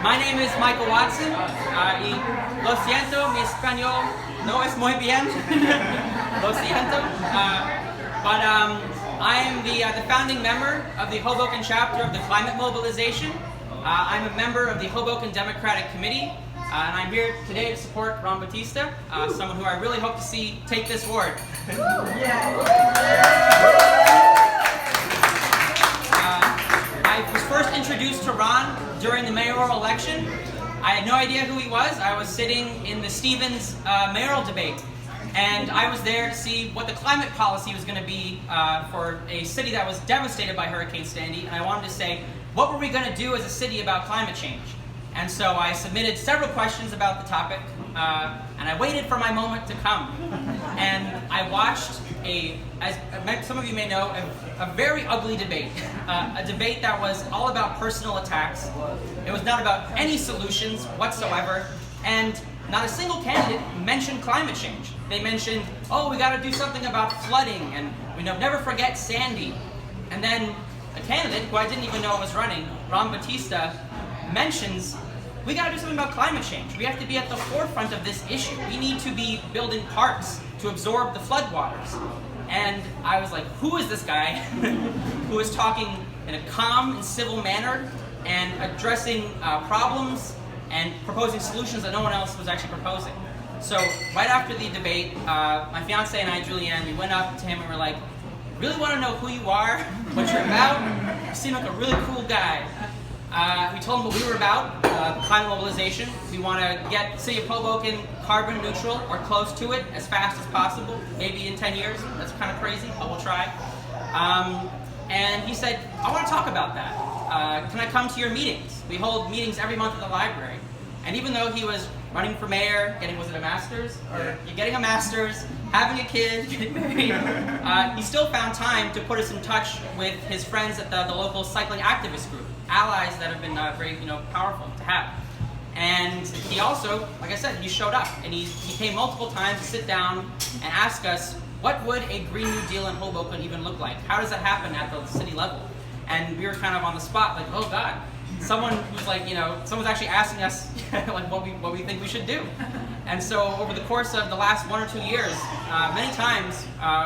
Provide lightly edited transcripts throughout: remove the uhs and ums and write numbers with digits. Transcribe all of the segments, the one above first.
My name is Michael Watson. Y lo siento, mi español no es muy bien. Lo siento. But I am the founding member of the Hoboken chapter of the Climate Mobilization. I'm a member of the Hoboken Democratic Committee, and I'm here today to support Ron Bautista, someone who I really hope to see take this ward. I was first introduced to Ron during the mayoral election. I had no idea who he was. I was sitting in the Stevens mayoral debate, and I was there to see what the climate policy was going to be for a city that was devastated by Hurricane Sandy, and I wanted to say, what were we going to do as a city about climate change? And so I submitted several questions about the topic, and I waited for my moment to come. And I watched as some of you may know, a very ugly debate. A debate that was all about personal attacks. It was not about any solutions whatsoever, and not a single candidate mentioned climate change. They mentioned, oh, we got to do something about flooding, and we never forget Sandy. And then a candidate who I didn't even know was running, Ron Bautista, mentions, we got to do something about climate change. We have to be at the forefront of this issue. We need to be building parks to absorb the floodwaters. And I was like, who is this guy who is talking in a calm and civil manner and addressing problems and proposing solutions that no one else was actually proposing? So right after the debate, my fiance and I, Julianne, we went up to him and we're like, really want to know who you are, what you're about? You seem like a really cool guy. We told him what we were about, climate mobilization. We want to get the city of Hoboken carbon neutral or close to it as fast as possible, maybe in 10 years. That's kind of crazy, but we'll try. And he said, I want to talk about that. Can I come to your meetings? We hold meetings every month at the library. And even though he was running for mayor, was it a master's? Or you're getting a master's, having a kid, getting married, he still found time to put us in touch with his friends at the local cycling activist group, allies that have been very powerful to have. And he also, like I said, he showed up, and he came multiple times to sit down and ask us, what would a Green New Deal in Hoboken even look like? How does that happen at the city level? And we were kind of on the spot, like, oh God. Someone was like, someone's actually asking us like what we think we should do. And so over the course of the last 1 or 2 years, many times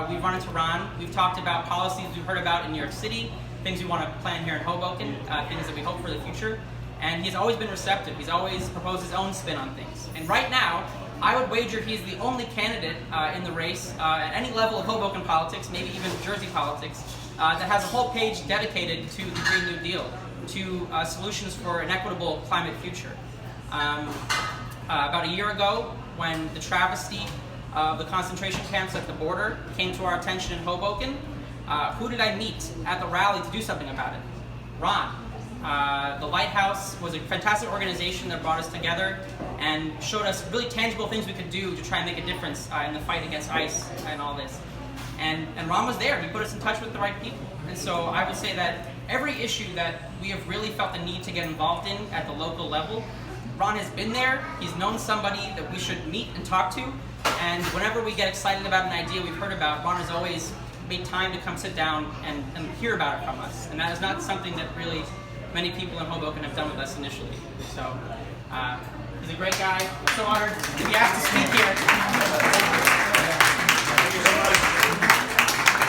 we've run into Ron. We've talked about policies we've heard about in New York City, things we want to plan here in Hoboken, things that we hope for the future. And he's always been receptive. He's always proposed his own spin on things. And right now, I would wager he's the only candidate in the race at any level of Hoboken politics, maybe even Jersey politics, that has a whole page dedicated to the Green New Deal, to solutions for an equitable climate future. About a year ago, when the travesty of the concentration camps at the border came to our attention in Hoboken, who did I meet at the rally to do something about it? Ron. The Lighthouse was a fantastic organization that brought us together and showed us really tangible things we could do to try and make a difference in the fight against ICE and all this. And Ron was there. He put us in touch with the right people. And so I would say that every issue that we have really felt the need to get involved in at the local level, Ron has been there. He's known somebody that we should meet and talk to. And whenever we get excited about an idea we've heard about, Ron has always made time to come sit down and hear about it from us. And that is not something that really many people in Hoboken have done with us initially. So he's a great guy. I'm so honored to be asked to speak here. Thank you so much.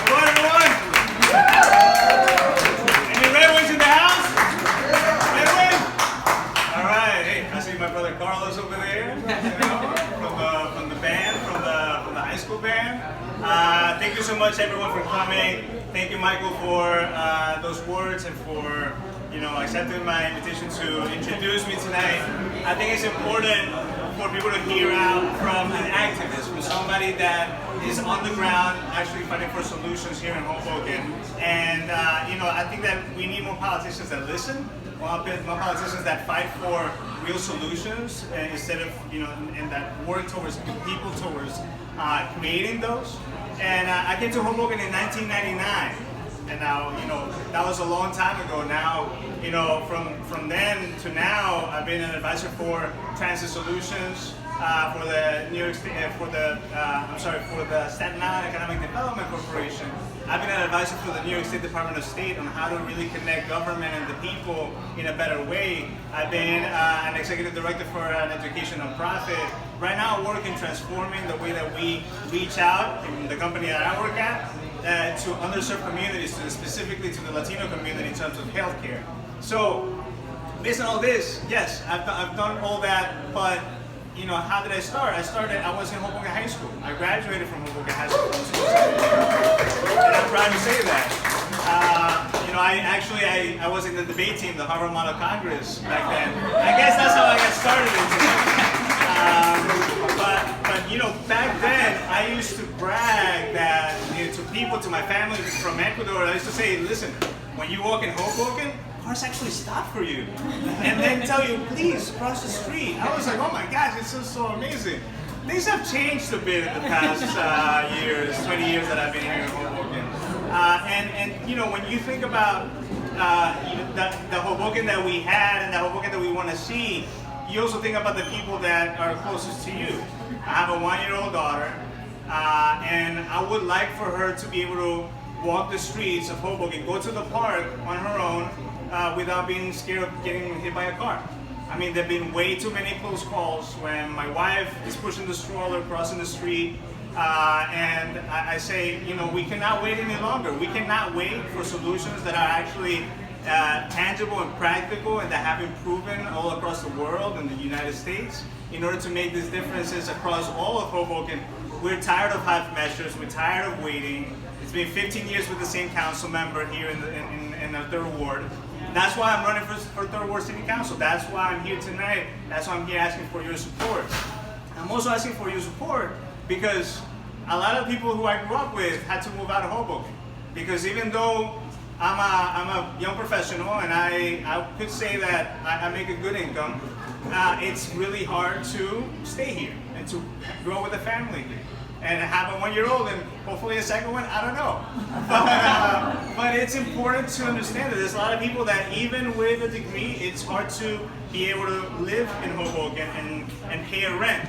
Hello, everyone. Any Red Wings in the house? Red Wing? All right. Hey, I see my brother Carlos over there. From the band, from the high school band. Thank you so much, everyone, for coming. Thank you, Michael, for those words and for accepting my invitation to introduce me tonight. I think it's important for people to hear out from an activist, from somebody that is on the ground actually fighting for solutions here in Hoboken. And I think that we need more politicians that listen, more politicians that fight for real solutions instead of, and that work towards people, towards creating those. And I came to Hoboken in 1999. And now, that was a long time ago. Now, from then to now, I've been an advisor for Transit Solutions, for the New York State, for the Staten Island Economic Development Corporation. I've been an advisor for the New York State Department of State on how to really connect government and the people in a better way. I've been an executive director for an education nonprofit. Right now, I work in transforming the way that we reach out in the company that I work at to underserved communities, specifically to the Latino community in terms of healthcare. So, based on all this, yes, I've done all that, but how did I start? I was in Hoboken High School. I graduated from Hoboken High School. And I'm proud to say that. I was in the debate team, the Harvard Model Congress back then. I guess that's how I got started into it. But back then, I used to brag that to people, to my family from Ecuador, I used to say, listen, when you walk in Hoboken, cars actually stop for you and then tell you, please cross the street. I was like, oh my gosh, it's so amazing. Things have changed a bit in the past 20 years that I've been here in Hoboken. When you think about the Hoboken that we had and the Hoboken that we want to see, you also think about the people that are closest to you. I have a 1-year-old daughter, and I would like for her to be able to walk the streets of Hoboken, go to the park on her own, without being scared of getting hit by a car. I mean, there have been way too many close calls when my wife is pushing the stroller, crossing the street, and I say, we cannot wait any longer. We cannot wait for solutions that are actually tangible and practical and that have been proven all across the world and the United States in order to make these differences across all of Hoboken. We're tired of half measures. We're tired of waiting. It's been 15 years with the same council member here in our 3rd ward. That's why I'm running for 3rd Ward City Council. That's why I'm here tonight. That's why I'm here asking for your support. I'm also asking for your support because a lot of people who I grew up with had to move out of Hoboken. Because even though I'm a young professional and I could say that I make a good income, it's really hard to stay here and to grow with a family here. And have a 1-year-old and hopefully a second one, I don't know. But it's important to understand that there's a lot of people that even with a degree, it's hard to be able to live in Hoboken and pay a rent.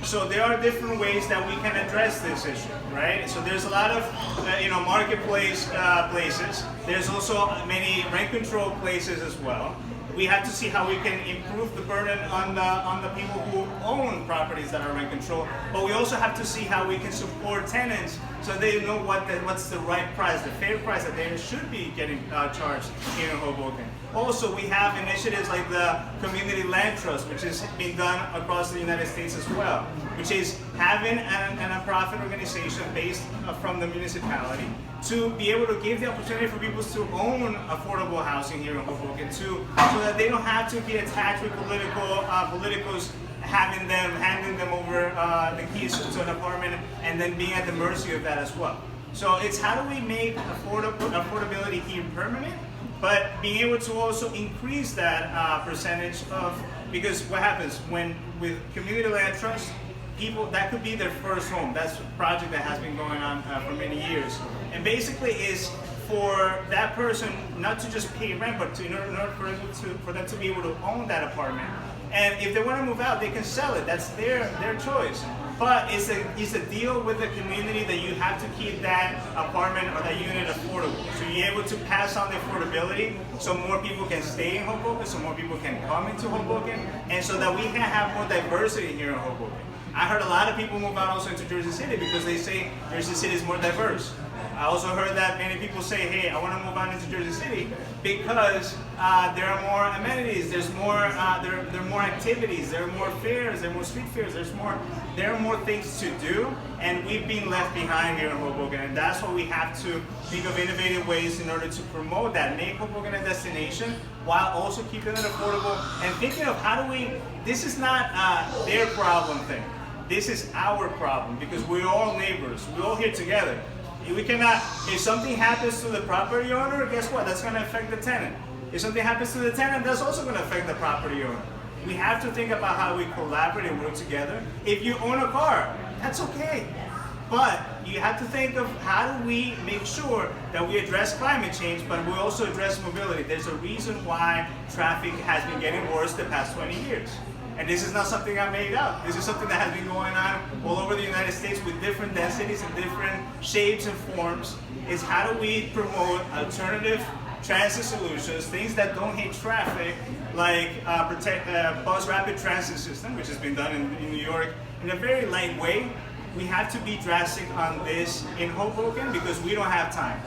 So there are different ways that we can address this issue, right? So there's a lot of marketplace places. There's also many rent control places as well. We have to see how we can improve the burden on the people who own properties that are rent control, but we also have to see how we can support tenants so they know what's the right price, the fair price that they should be getting charged here in Hoboken. Also, we have initiatives like the Community Land Trust, which is being done across the United States as well, which is having a nonprofit organization based from the municipality to be able to give the opportunity for people to own affordable housing here in Hoboken so that they don't have to be attached with politicals handing them over the keys to an apartment and then being at the mercy of that as well. So it's how do we make affordability here permanent, but being able to also increase that percentage of, because what happens with Community Land Trust, people, that could be their first home. That's a project that has been going on for many years. And basically is for that person not to just pay rent, but in order for them to be able to own that apartment. And if they want to move out, they can sell it. That's their choice. But it's a deal with the community that you have to keep that apartment or that unit affordable. So you're able to pass on the affordability so more people can stay in Hoboken, so more people can come into Hoboken, and so that we can have more diversity here in Hoboken. I heard a lot of people move out also into Jersey City because they say Jersey City is more diverse. I also heard that many people say, hey, I want to move out into Jersey City because there are more amenities, there are more activities, there are more fairs, there are more street fairs, there are more things to do, and we've been left behind here in Hoboken, and that's why we have to think of innovative ways in order to promote that, make Hoboken a destination, while also keeping it affordable, and thinking of how do we, this is not their problem thing, this is our problem, because we're all neighbors, we're all here together. We cannot, if something happens to the property owner, guess what? That's going to affect the tenant. If something happens to the tenant, that's also going to affect the property owner. We have to think about how we collaborate and work together. If you own a car, that's okay. But you have to think of how do we make sure that we address climate change, but we also address mobility. There's a reason why traffic has been getting worse the past 20 years. And this is not something I made up. This is something that has been going on all over the United States with different densities and different shapes and forms. Is how do we promote alternative transit solutions, things that don't hit traffic, like bus rapid transit system, which has been done in New York in a very light way. We have to be drastic on this in Hoboken because we don't have time.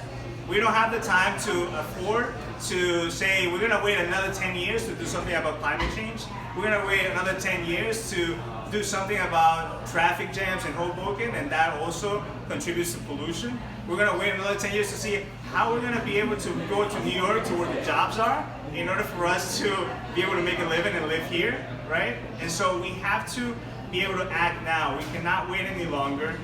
We don't have the time to afford to say we're gonna wait another 10 years to do something about climate change. We're gonna wait another 10 years to do something about traffic jams in Hoboken, and that also contributes to pollution. We're gonna wait another 10 years to see how we're gonna be able to go to New York to where the jobs are in order for us to be able to make a living and live here, right? And so we have to be able to act now. We cannot wait any longer.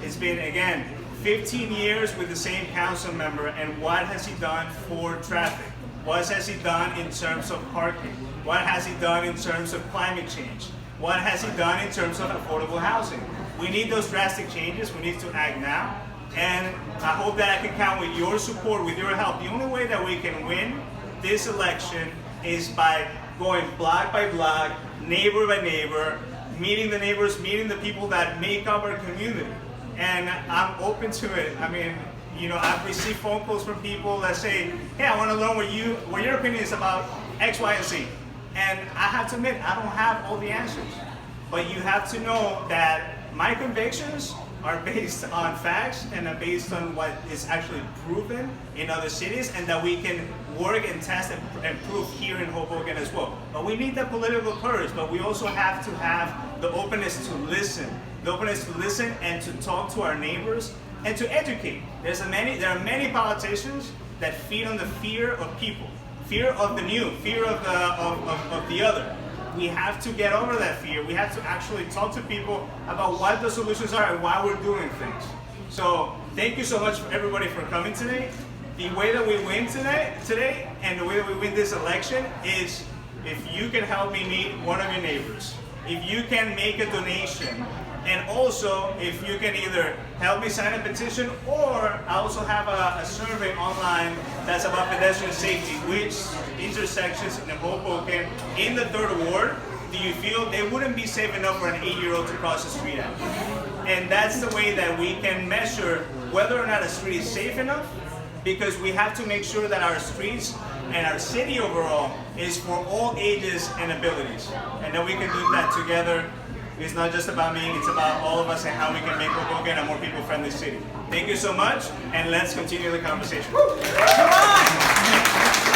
It's been, again, 15 years with the same council member, and what has he done for traffic? What has he done in terms of parking? What has he done in terms of climate change? What has he done in terms of affordable housing? We need those drastic changes. We need to act now. And I hope that I can count with your support, with your help. The only way that we can win this election is by going block by block, neighbor by neighbor, meeting the neighbors, meeting the people that make up our community. And I'm open to it. I mean, you know, I've received phone calls from people that say, hey, I want to learn what your opinion is about X, Y, and Z. And I have to admit, I don't have all the answers. But you have to know that my convictions are based on facts and are based on what is actually proven in other cities, and that we can work and test and prove here in Hoboken as well. But we need the political courage, but we also have to have the openness to listen. The openness to listen and to talk to our neighbors and to educate. There are many politicians that feed on the fear of people, fear of the new, fear of the other. We have to get over that fear. We have to actually talk to people about what the solutions are and why we're doing things. So thank you so much for everybody for coming today. The way that we win today and the way that we win this election is if you can help me meet one of your neighbors, if you can make a donation, and also if you can either help me sign a petition, or I also have a survey online that's about pedestrian safety. Which intersections in Hoboken in the 3rd Ward do you feel they wouldn't be safe enough for an 8-year-old to cross the street at? And that's the way that we can measure whether or not a street is safe enough, because we have to make sure that our streets and our city overall is for all ages and abilities. And that we can do that together. It's not just about me, it's about all of us and how we can make Hoboken a more people-friendly city. Thank you so much, and let's continue the conversation. Come on!